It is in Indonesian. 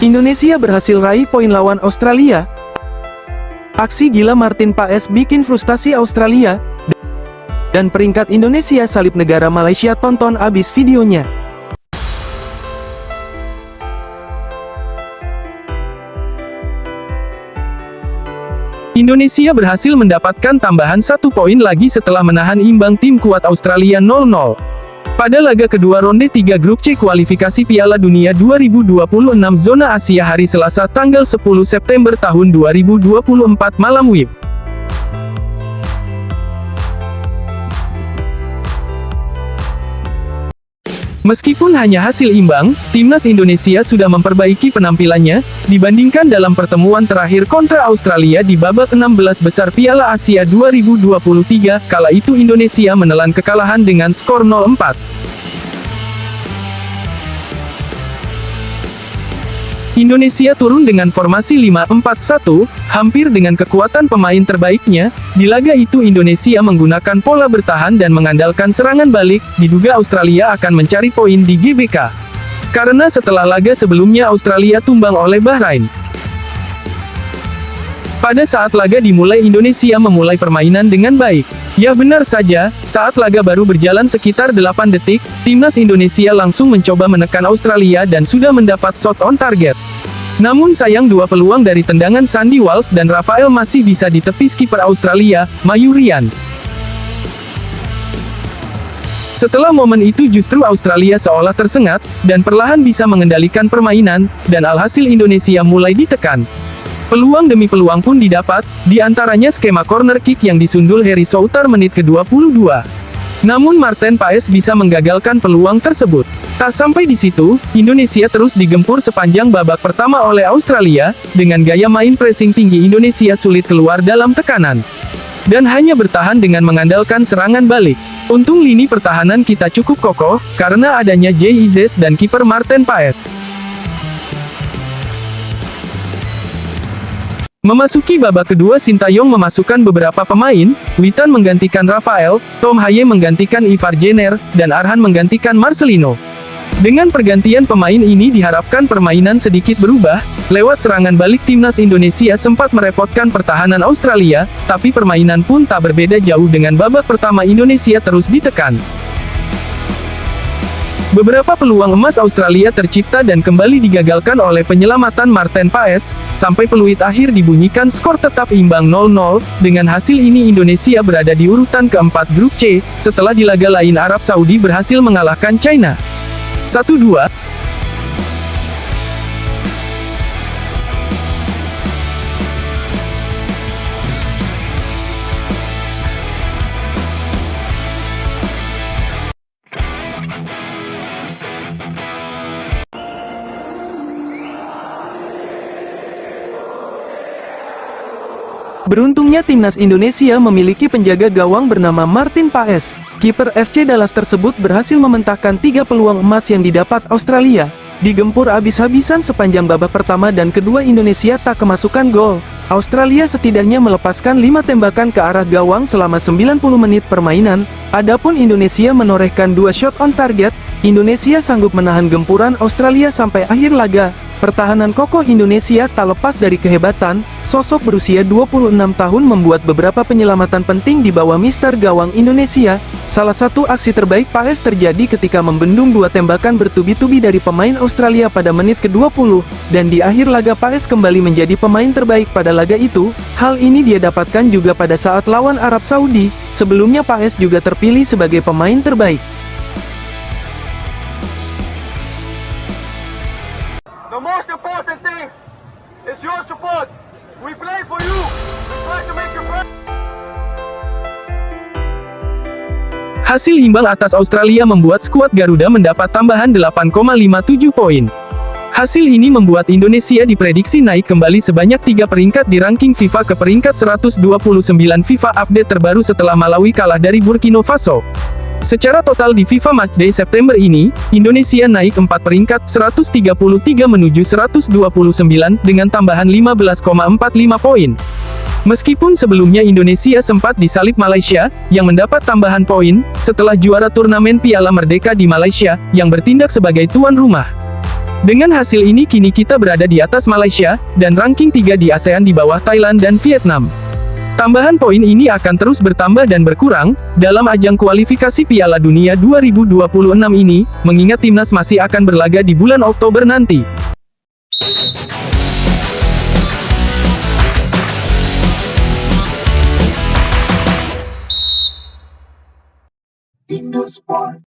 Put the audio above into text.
Indonesia berhasil raih poin lawan Australia. Aksi gila Martin Paes bikin frustasi Australia. Dan peringkat Indonesia salib negara Malaysia, tonton abis videonya. Indonesia berhasil mendapatkan tambahan 1 poin lagi setelah menahan imbang tim kuat Australia 0-0. Pada laga kedua ronde 3 grup C kualifikasi Piala Dunia 2026 zona Asia hari Selasa tanggal 10 September tahun 2024 malam WIB. Meskipun hanya hasil imbang, timnas Indonesia sudah memperbaiki penampilannya, dibandingkan dalam pertemuan terakhir kontra Australia di babak 16 besar Piala Asia 2023, kala itu Indonesia menelan kekalahan dengan skor 0-4. Indonesia turun dengan formasi 5-4-1, hampir dengan kekuatan pemain terbaiknya. Di laga itu Indonesia menggunakan pola bertahan dan mengandalkan serangan balik, diduga Australia akan mencari poin di GBK. Karena setelah laga sebelumnya Australia tumbang oleh Bahrain. Pada saat laga dimulai Indonesia memulai permainan dengan baik. Ya benar saja, saat laga baru berjalan sekitar 8 detik, timnas Indonesia langsung mencoba menekan Australia dan sudah mendapat shot on target. Namun sayang dua peluang dari tendangan Sandy Walsh dan Rafael masih bisa ditepis kiper Australia, Mayurian. Setelah momen itu justru Australia seolah tersengat, dan perlahan bisa mengendalikan permainan, dan alhasil Indonesia mulai ditekan. Peluang demi peluang pun didapat, diantaranya skema corner kick yang disundul Harry Souter menit ke-22. Namun Martin Paes bisa menggagalkan peluang tersebut. Tak sampai di situ, Indonesia terus digempur sepanjang babak pertama oleh Australia, dengan gaya main pressing tinggi Indonesia sulit keluar dalam tekanan. Dan hanya bertahan dengan mengandalkan serangan balik. Untung lini pertahanan kita cukup kokoh, karena adanya Jay Izes dan kiper Martin Paes. Memasuki babak kedua Sintayong memasukkan beberapa pemain, Witan menggantikan Rafael, Tom Haye menggantikan Ivar Jenner, dan Arhan menggantikan Marcelino. Dengan pergantian pemain ini diharapkan permainan sedikit berubah, lewat serangan balik timnas Indonesia sempat merepotkan pertahanan Australia, tapi permainan pun tak berbeda jauh dengan babak pertama Indonesia terus ditekan. Beberapa peluang emas Australia tercipta dan kembali digagalkan oleh penyelamatan Martin Paes, sampai peluit akhir dibunyikan skor tetap imbang 0-0, dengan hasil ini Indonesia berada di urutan keempat grup C, setelah di laga lain Arab Saudi berhasil mengalahkan China 1-2. Beruntungnya timnas Indonesia memiliki penjaga gawang bernama Martin Paes. Kiper FC Dallas tersebut berhasil mementahkan 3 peluang emas yang didapat Australia. Digempur habis-habisan sepanjang babak pertama dan kedua Indonesia tak kemasukan gol. Australia setidaknya melepaskan 5 tembakan ke arah gawang selama 90 menit permainan. Adapun Indonesia menorehkan 2 shot on target. Indonesia sanggup menahan gempuran Australia sampai akhir laga. Pertahanan kokoh Indonesia tak lepas dari kehebatan. Sosok berusia 26 tahun membuat beberapa penyelamatan penting di bawah mister gawang Indonesia. Salah satu aksi terbaik Paes terjadi ketika membendung 2 tembakan bertubi-tubi dari pemain Australia pada menit ke-20, dan di akhir laga Paes kembali menjadi pemain terbaik pada laga itu. Hal ini dia dapatkan juga pada saat lawan Arab Saudi. Sebelumnya Paes juga terpilih sebagai pemain terbaik. The most important thing is your support. We play for you. We try to make you proud. Hasil imbang atas Australia membuat skuad Garuda mendapat tambahan 8,57 poin. Hasil ini membuat Indonesia diprediksi naik kembali sebanyak 3 peringkat di ranking FIFA ke peringkat 129 FIFA update terbaru setelah Malawi kalah dari Burkina Faso. Secara total di FIFA Matchday September ini, Indonesia naik 4 peringkat, 133 menuju 129, dengan tambahan 15,45 poin. Meskipun sebelumnya Indonesia sempat disalip Malaysia, yang mendapat tambahan poin, setelah juara turnamen Piala Merdeka di Malaysia, yang bertindak sebagai tuan rumah. Dengan hasil ini kini kita berada di atas Malaysia, dan ranking 3 di ASEAN di bawah Thailand dan Vietnam. Tambahan poin ini akan terus bertambah dan berkurang, dalam ajang kualifikasi Piala Dunia 2026 ini, mengingat timnas masih akan berlaga di bulan Oktober nanti. Indosport.